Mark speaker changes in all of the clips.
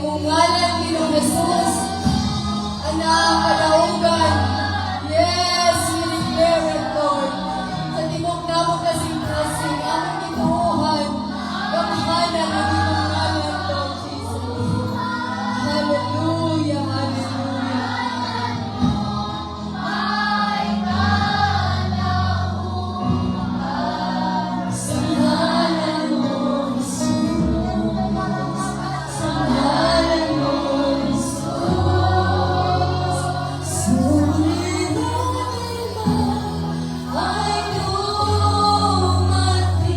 Speaker 1: imong ngalan, Ginoong Jesus, anak, kadaugan. Yes, we declare it, Lord. Sa timog namo kasing-kasing, among gituuhan, gamhanan ang imong ngalan, Lord Jesus. Hallelujah, hallelujah. Sa ngalan mo, Jesus. Sa ngalan mo, Jesus. Suliranin mo ay dumating.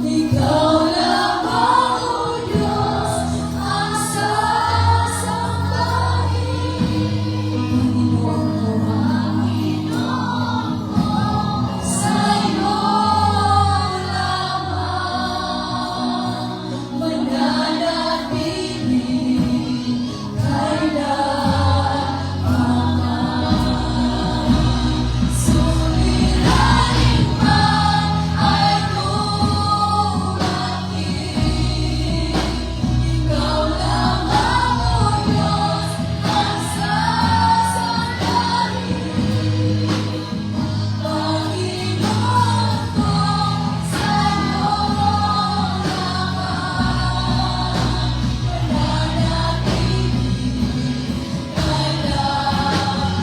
Speaker 1: Ikaw lamang, O Diyos, ang sasambahin. Panginoon ko, sa'yo lamang mananatili kailanman. Suliranin man ay dumating. Ikaw lamang, O Diyos, ang sasambahin. Panginoon ko, sa'yo lamang mananatili kailanman.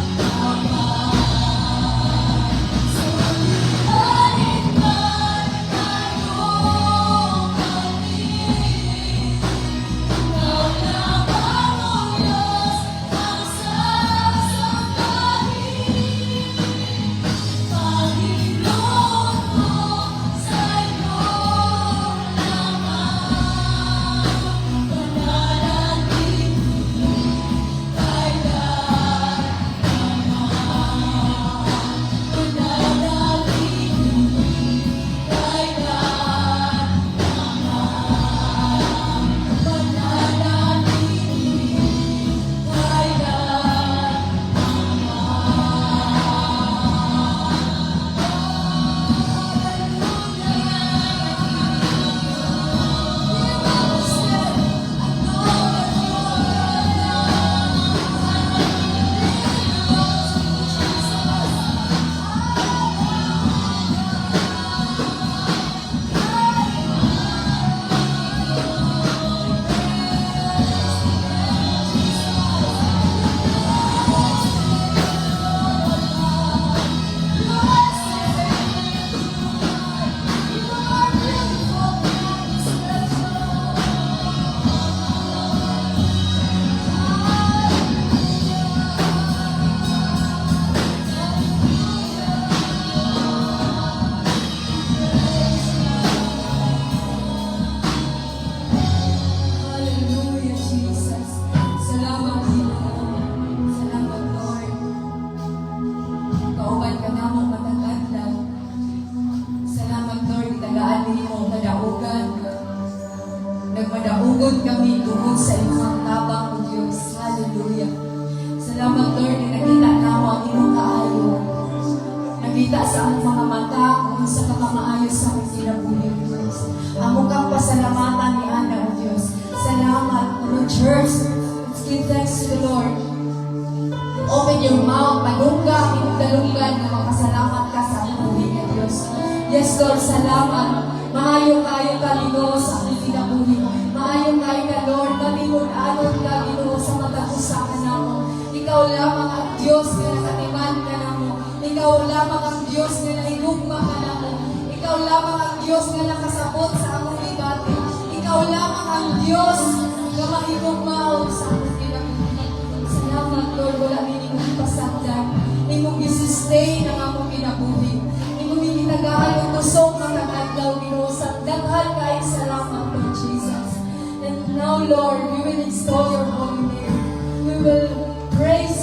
Speaker 1: Suliranin man ay dumating. Ikaw lamang, O Diyos, ang sasambahin. Panginoon ko, sa'yo lamang mananatili Hallelujah, Jesus. Salamat, Panginoon. Salamat, Lord. Kauban ka na mo matagad lang. Salamat, Lord. Tagaan mo, madaugan. Nagmadaugon kami tungkol sa imong tabang, O Diyos. Hallelujah. Salamat, Lord, na nakita na mo ang imong kaayo. Nakita sa among mga mata kung sa kakamaayos sa aming kinabuhi, O Diyos. Amo kang pasalamatan ni Ana, O Diyos. Salamat, Lord Church. Let's give thanks to the Lord. Open your mouth, panungga, pinagdalunggan na magpasalamat ka sa buhay ng Diyos. Yes, Lord, salamat. Maayong kayo ka, Ginoo, sa aming kinabuhi. Maayong kayo ka, Lord, matingon-anon ka, Ginoo, sa matagusakan namo. Ikaw lamang ang Diyos na nakatiman ka namo. Ikaw lamang ang Diyos na nahinugma ka namo. Ikaw lamang ang Diyos na nakasabot sa among libati. Ikaw lamang ang Diyos na mahigugmaon sa among kinabuhi. Salamat, Lord, wala minimong pasagdan. Imong i-sustain ang among kinabuhi. Imong itagahan ang kusog mga adlaw, Ginoo, sa daghan kay salamat, Lord Jesus. And now, Lord, we will extol your holy name. We will praise